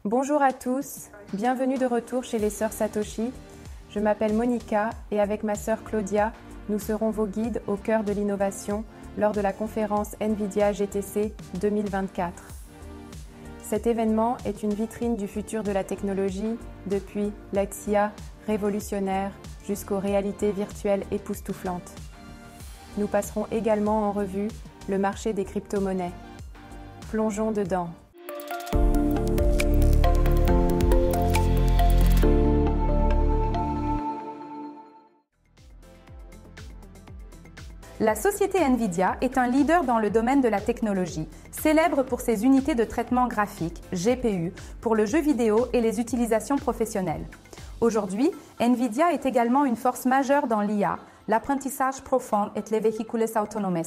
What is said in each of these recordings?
Bonjour à tous, bienvenue de retour chez les Sœurs Satoshi. Je m'appelle Monica et avec ma sœur Claudia, nous serons vos guides au cœur de l'innovation lors de la conférence NVIDIA GTC 2024. Cet événement est une vitrine du futur de la technologie, depuis l'XIA révolutionnaire jusqu'aux réalités virtuelles époustouflantes. Nous passerons également en revue le marché des crypto-monnaies. Plongeons dedans. La société NVIDIA est un leader dans le domaine de la technologie, célèbre pour ses unités de traitement graphique, GPU, pour le jeu vidéo et les utilisations professionnelles. Aujourd'hui, NVIDIA est également une force majeure dans l'IA, l'apprentissage profond et les véhicules autonomes,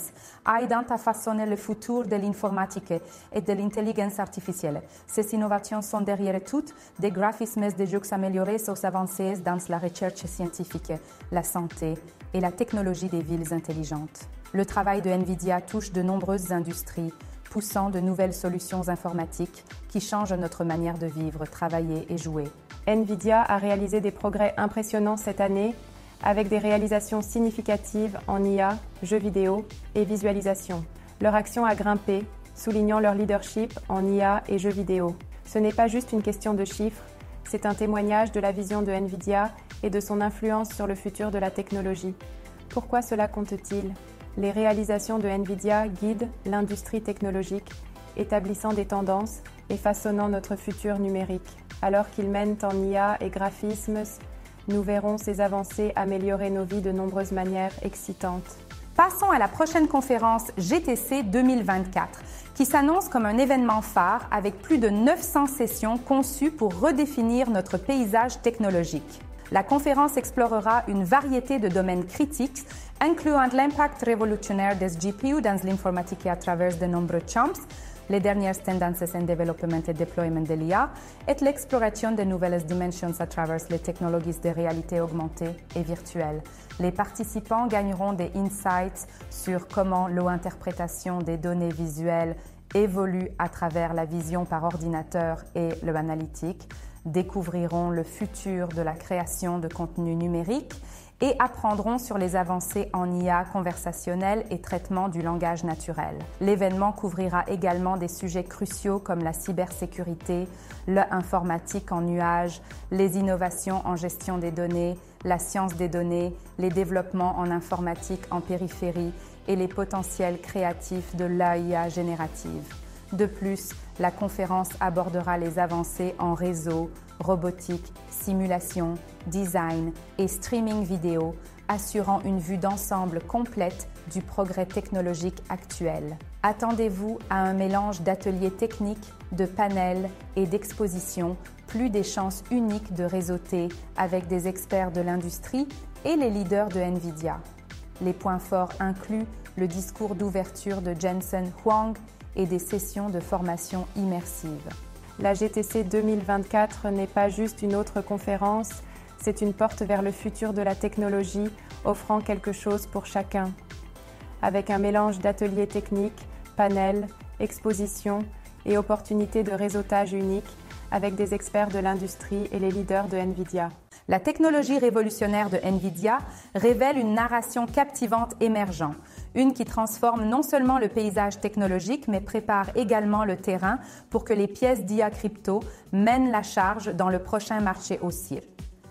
aidant à façonner le futur de l'informatique et de l'intelligence artificielle. Ces innovations sont derrière toutes des graphismes de jeux améliorés aux avancées dans la recherche scientifique, la santé et la technologie des villes intelligentes. Le travail de NVIDIA touche de nombreuses industries, poussant de nouvelles solutions informatiques qui changent notre manière de vivre, travailler et jouer. NVIDIA a réalisé des progrès impressionnants cette année avec des réalisations significatives en IA, jeux vidéo et visualisation. Leur action a grimpé, soulignant leur leadership en IA et jeux vidéo. Ce n'est pas juste une question de chiffres, c'est un témoignage de la vision de NVIDIA et de son influence sur le futur de la technologie. Pourquoi cela compte-t-il ? Les réalisations de NVIDIA guident l'industrie technologique, établissant des tendances et façonnant notre futur numérique. Alors qu'ils mènent en IA et graphismes, nous verrons ces avancées améliorer nos vies de nombreuses manières excitantes. Passons à la prochaine conférence GTC 2024, qui s'annonce comme un événement phare avec plus de 900 sessions conçues pour redéfinir notre paysage technologique. La conférence explorera une variété de domaines critiques, incluant l'impact révolutionnaire des GPU dans l'informatique à travers de nombreux champs, les dernières tendances en développement et déploiement de l'IA et l'exploration de nouvelles dimensions à travers les technologies de réalité augmentée et virtuelle. Les participants gagneront des insights sur comment l'interprétation des données visuelles évolue à travers la vision par ordinateur et l'analytique, découvriront le futur de la création de contenu numérique et apprendront sur les avancées en IA conversationnelle et traitement du langage naturel. L'événement couvrira également des sujets cruciaux comme la cybersécurité, l'informatique en nuage, les innovations en gestion des données, la science des données, les développements en informatique en périphérie et les potentiels créatifs de l'IA générative. De plus, la conférence abordera les avancées en réseau, robotique, simulation, design et streaming vidéo, assurant une vue d'ensemble complète du progrès technologique actuel. Attendez-vous à un mélange d'ateliers techniques, de panels et d'expositions, plus des chances uniques de réseauter avec des experts de l'industrie et les leaders de NVIDIA. Les points forts incluent le discours d'ouverture de Jensen Huang et des sessions de formation immersive. La GTC 2024 n'est pas juste une autre conférence, c'est une porte vers le futur de la technologie, offrant quelque chose pour chacun. Avec un mélange d'ateliers techniques, panels, expositions et opportunités de réseautage unique avec des experts de l'industrie et les leaders de NVIDIA. La technologie révolutionnaire de NVIDIA révèle une narration captivante émergente, une qui transforme non seulement le paysage technologique, mais prépare également le terrain pour que les pièces d'IA crypto mènent la charge dans le prochain marché haussier.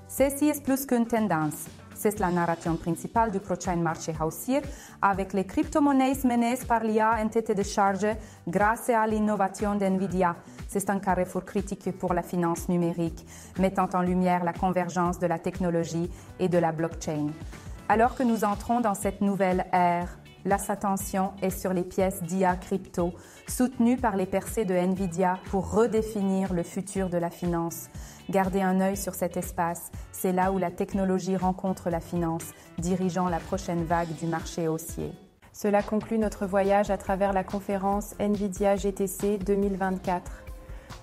Ceci est plus qu'une tendance. C'est la narration principale du prochain marché haussier, avec les crypto-monnaies menées par l'IA en tête de charge grâce à l'innovation d'NVIDIA. C'est un carrefour critique pour la finance numérique, mettant en lumière la convergence de la technologie et de la blockchain. Alors que nous entrons dans cette nouvelle ère, l'attention est sur les pièces d'IA crypto, soutenues par les percées de NVIDIA pour redéfinir le futur de la finance. Gardez un œil sur cet espace, c'est là où la technologie rencontre la finance, dirigeant la prochaine vague du marché haussier. Cela conclut notre voyage à travers la conférence NVIDIA GTC 2024.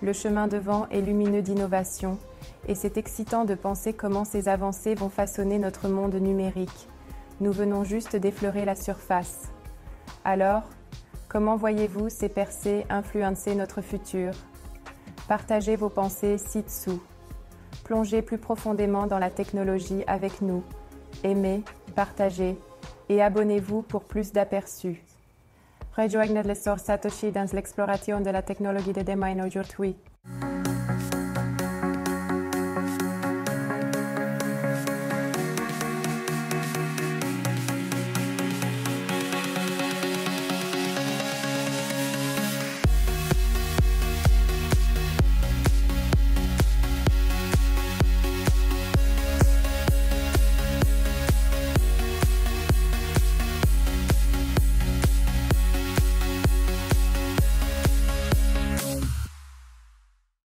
Le chemin devant est lumineux d'innovation et c'est excitant de penser comment ces avancées vont façonner notre monde numérique. Nous venons juste d'effleurer la surface. Alors, comment voyez-vous ces percées influencer notre futur ? Partagez vos pensées ci-dessous. Plongez plus profondément dans la technologie avec nous. Aimez, partagez et abonnez-vous pour plus d'aperçus. Rejoignez le Satoshi dans l'exploration de la technologie de demain aujourd'hui.